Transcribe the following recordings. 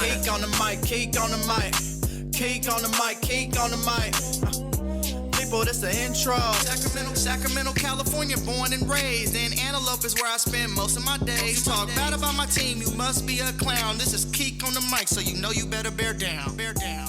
Cake on the mic, cake on the mic, cake on the mic, cake on the mic. People, this the intro. Sacramento, California, born and raised. In Antelope is where I spend most of my days. Talk bad about my team, you must be a clown. This is Keek on the mic, so you know you better bear down. Bear down.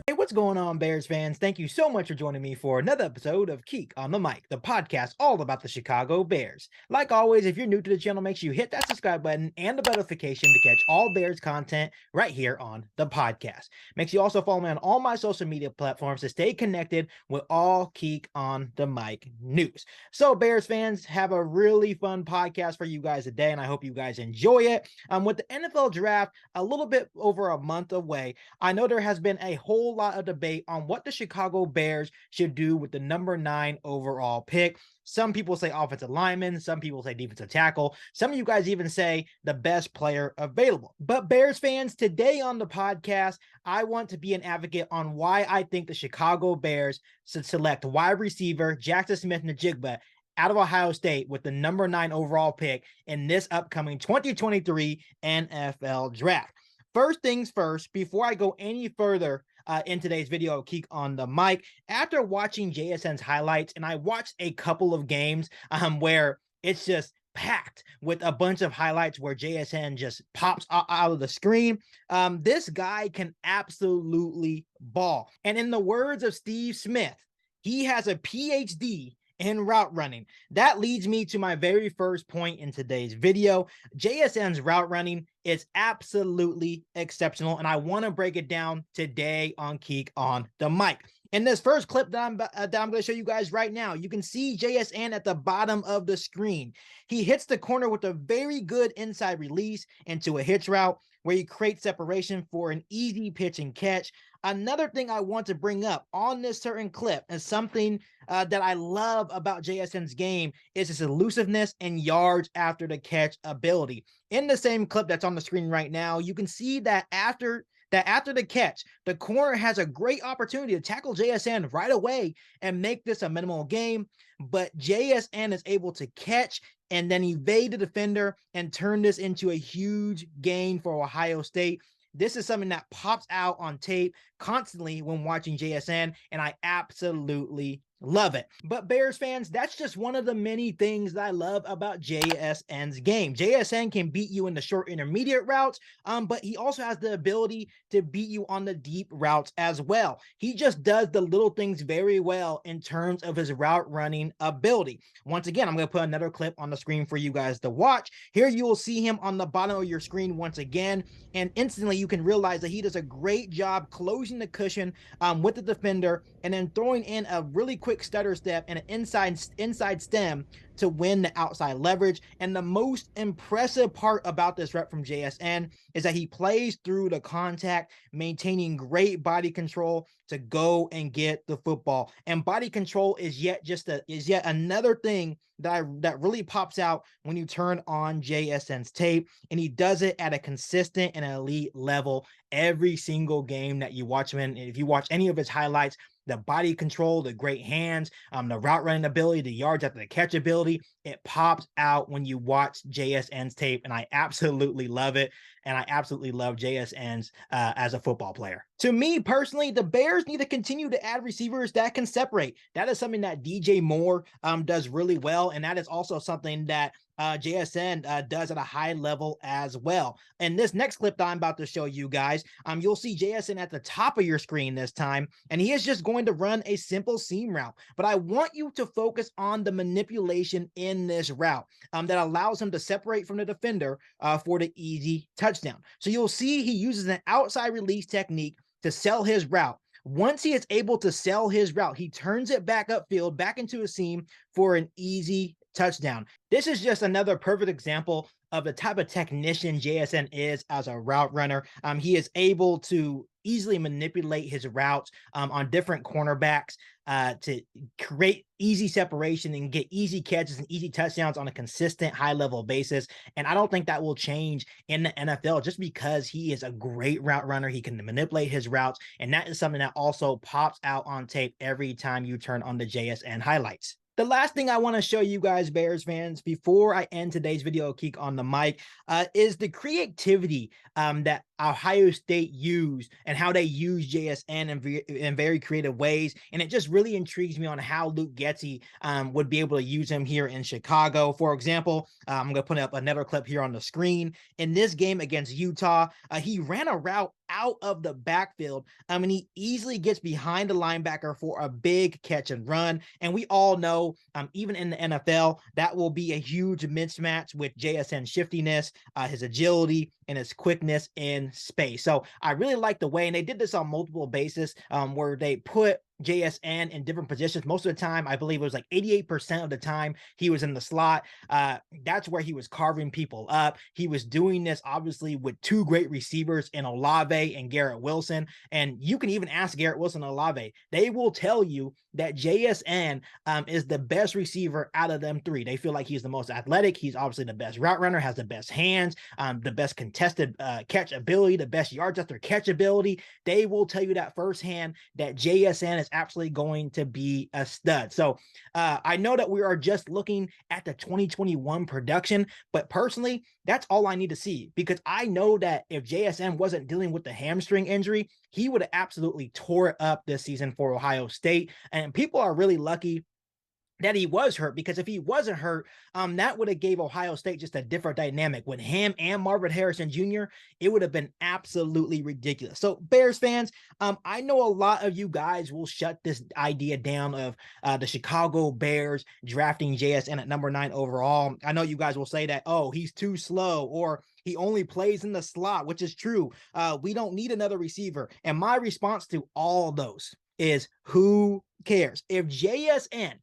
Hey, what's going on, Bears fans? Thank you so much for joining me for another episode of Keek on the Mic, the podcast all about the Chicago Bears. Like always, if you're new to the channel, make sure you hit that subscribe button and the bell notification to catch all Bears content right here on the podcast. Make sure you also follow me on all my social media platforms to stay connected with all Keek on the Mic news. So, Bears fans, have a really fun podcast for you guys today, and I hope you guys enjoy it. With the NFL draft a little bit over a month away, I know there has been a whole lot of debate on what the Chicago Bears should do with the number 9 overall pick. Some people say offensive lineman, some people say defensive tackle, some of you guys even say the best player available. But Bears fans, today on the podcast, I want to be an advocate on why I think the Chicago Bears should select wide receiver Jaxon Njigba out of Ohio State with the number 9 overall pick in this upcoming 2023 NFL draft. First things first, before I go any further in today's video of Keek on the Mic, after watching JSN's highlights, and I watched a couple of games where it's just packed with a bunch of highlights where JSN just pops out of the screen. This guy can absolutely ball. And in the words of Steve Smith, he has a PhD in route running. That leads me to my very first point in today's video. JSN's route running is absolutely exceptional, and I want to break it down today on Keek on the Mic. In this first clip that I'm going to show you guys right now, you can see JSN at the bottom of the screen. He hits the corner with a very good inside release into a hitch route where he creates separation for an easy pitch and catch. Another thing I want to bring up on this certain clip is something that I love about JSN's game is his elusiveness and yards after the catch ability. In the same clip that's on the screen right now, you can see that after the catch, the corner has a great opportunity to tackle JSN right away and make this a minimal game, but JSN is able to catch and then evade the defender and turn this into a huge gain for Ohio State. This is something that pops out on tape constantly when watching JSN, and I absolutely love it. But Bears fans, that's just one of the many things that I love about JSN's game. JSN can beat you in the short intermediate routes, but he also has the ability to beat you on the deep routes as well. He just does the little things very well in terms of his route running ability. Once again, I'm going to put another clip on the screen for you guys to watch. Here you will see him on the bottom of your screen once again, and instantly you can realize that he does a great job closing the cushion with the defender and then throwing in a really quick stutter step and an inside stem to win the outside leverage. And the most impressive part about this rep from JSN is that he plays through the contact, maintaining great body control to go and get the football. And body control is yet another thing that really pops out when you turn on JSN's tape, and he does it at a consistent and elite level every single game that you watch him in. And if you watch any of his highlights, the body control, the great hands, the route running ability, the yards after the catch ability, it pops out when you watch JSN's tape, and I absolutely love it. And I absolutely love JSN's as a football player. To me personally, the Bears need to continue to add receivers that can separate. That is something that DJ Moore does really well, and that is also something that JSN does at a high level as well. In this next clip that I'm about to show you guys, you'll see JSN at the top of your screen this time, and he is just going to run a simple seam route. But I want you to focus on the manipulation in this route that allows him to separate from the defender for the easy touchdown. So you'll see he uses an outside release technique to sell his route. Once he is able to sell his route, he turns it back upfield, back into a seam for an easy touchdown. This is just another perfect example of the type of technician JSN is as a route runner. He is able to easily manipulate his routes on different cornerbacks to create easy separation and get easy catches and easy touchdowns on a consistent high level basis. And I don't think that will change in the NFL just because he is a great route runner. He can manipulate his routes. And that is something that also pops out on tape every time you turn on the JSN highlights. The last thing I want to show you guys, Bears fans, before I end today's video, Keek on the mic, is the creativity that Ohio State used and how they use JSN in very creative ways. And it just really intrigues me on how Luke Getsy would be able to use him here in Chicago. For example, I'm going to put up another clip here on the screen. In this game against Utah, he ran a route out of the backfield. And he easily gets behind the linebacker for a big catch and run. And we all know, even in the NFL, that will be a huge mismatch with JSN's shiftiness, his agility, and his quickness in space. So I really like the way, and they did this on multiple bases, where they put JSN in different positions. Most of the time, I believe it was like 88% of the time he was in the slot. That's where he was carving people up. He was doing this obviously with two great receivers in Olave and Garrett Wilson. And you can even ask Garrett Wilson and Olave. They will tell you that JSN is the best receiver out of them three. They feel like he's the most athletic. He's obviously the best route runner, has the best hands, the best contested catch ability, the best yards after catch ability. They will tell you that firsthand that JSN is absolutely going to be a stud. So I know that we are just looking at the 2021 production, but personally, that's all I need to see, because I know that if JSN wasn't dealing with the hamstring injury, he would have absolutely tore it up this season for Ohio State. And people are really lucky that he was hurt, because if he wasn't hurt, that would have gave Ohio State just a different dynamic. With him and Marvin Harrison Jr., it would have been absolutely ridiculous. So Bears fans, I know a lot of you guys will shut this idea down of the Chicago Bears drafting JSN at number 9 overall. I know you guys will say that, oh, he's too slow, or he only plays in the slot, which is true. We don't need another receiver. And my response to all those is, who cares? If JSN,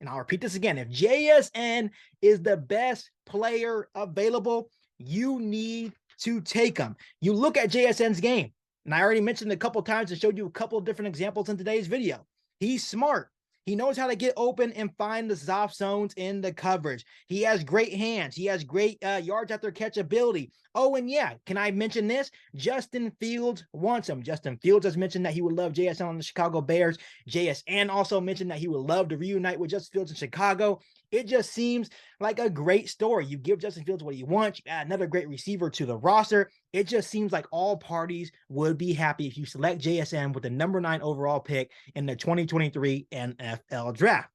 and I'll repeat this again, if JSN is the best player available, you need to take him. You look at JSN's game, and I already mentioned a couple times and showed you a couple of different examples in today's video. He's smart. He knows how to get open and find the soft zones in the coverage. He has great hands. He has great yards after catch ability. Oh, and yeah, can I mention this? Justin Fields wants him. Justin Fields has mentioned that he would love JSN on the Chicago Bears. JSN also mentioned that he would love to reunite with Justin Fields in Chicago. It just seems like a great story. You give Justin Fields what he wants. You add another great receiver to the roster. It just seems like all parties would be happy if you select JSN with the number 9 overall pick in the 2023 NFL draft.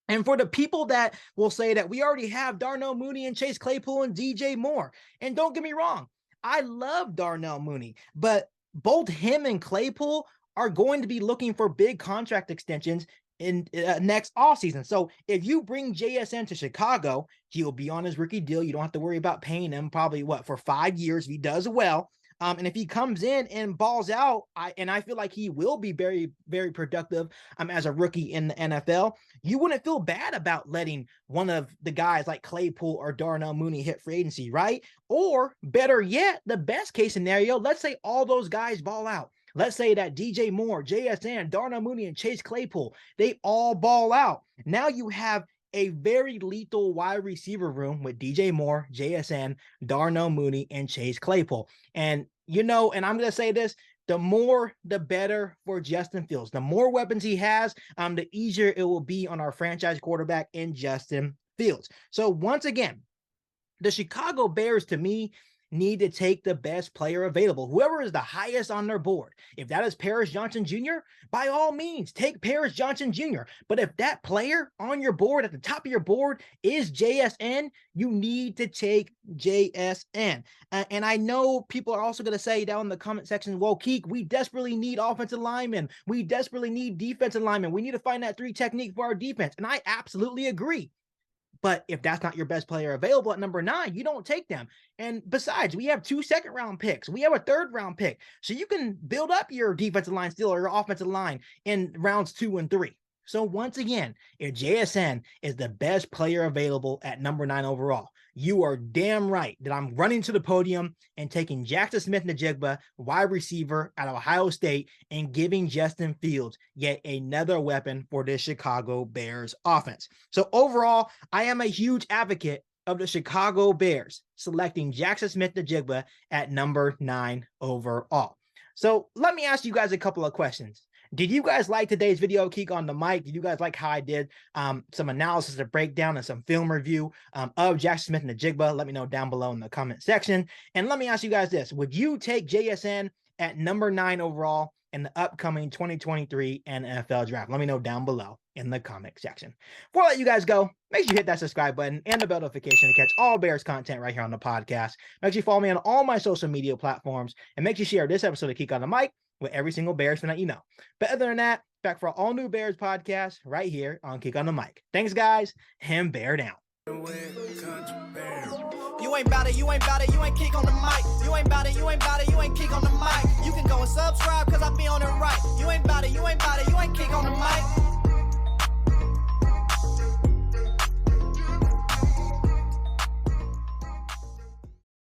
And for the people that will say that we already have Darnell Mooney and Chase Claypool and DJ Moore, and don't get me wrong, I love Darnell Mooney, but both him and Claypool are going to be looking for big contract extensions in next offseason. So if you bring JSN to Chicago, he'll be on his rookie deal. You don't have to worry about paying him probably for 5 years if he does well. And if he comes in and balls out, I feel like he will be very, very productive as a rookie in the NFL, you wouldn't feel bad about letting one of the guys like Claypool or Darnell Mooney hit free agency, right? Or better yet, the best case scenario, let's say all those guys ball out. Let's say that DJ Moore, JSN, Darnell Mooney, and Chase Claypool, they all ball out. Now you have a very lethal wide receiver room with DJ Moore, JSN, Darnell Mooney, and Chase Claypool. And, and I'm going to say this, the more, the better for Justin Fields. The more weapons he has, the easier it will be on our franchise quarterback in Justin Fields. So once again, the Chicago Bears, to me, need to take the best player available, whoever is the highest on their board. If that is Paris Johnson Jr., by all means, take Paris Johnson Jr. But if that player on your board, at the top of your board, is JSN, you need to take JSN. And I know people are also going to say down in the comment section, well, Keek, we desperately need offensive linemen. We desperately need defensive linemen. We need to find that 3 technique for our defense. And I absolutely agree. But if that's not your best player available at number 9, you don't take them. And besides, we have 2 second-round picks. We have a 3rd-round pick. So you can build up your defensive line still, or your offensive line in rounds 2 and 3. So once again, if JSN is the best player available at number 9 overall, you are damn right that I'm running to the podium and taking Jaxon Smith-Njigba, wide receiver at Ohio State, and giving Justin Fields yet another weapon for this Chicago Bears offense. So overall, I am a huge advocate of the Chicago Bears selecting Jaxon Smith-Njigba at number 9 overall. So let me ask you guys a couple of questions. Did you guys like today's video, Keek on the Mic? Did you guys like how I did some analysis, a breakdown, and some film review of Jaxon Smith and Njigba? Let me know down below in the comment section. And let me ask you guys this. Would you take JSN at number 9 overall in the upcoming 2023 NFL draft? Let me know down below in the comment section. Before I let you guys go, make sure you hit that subscribe button and the bell notification to catch all Bears content right here on the podcast. Make sure you follow me on all my social media platforms, and make sure you share this episode of Keek on the Mic with every single Bears fan that you know. But other than that, back for an all new Bears podcast right here on Keek on the Mic. Thanks, guys, and bear down. You ain't bout it, you ain't bout it, you ain't Keek on the mic. You ain't bout it, you ain't bout it, you ain't Keek on the mic. You can go and subscribe cause I be on it right. You ain't bout it, you ain't bout it, you ain't Keek on the mic.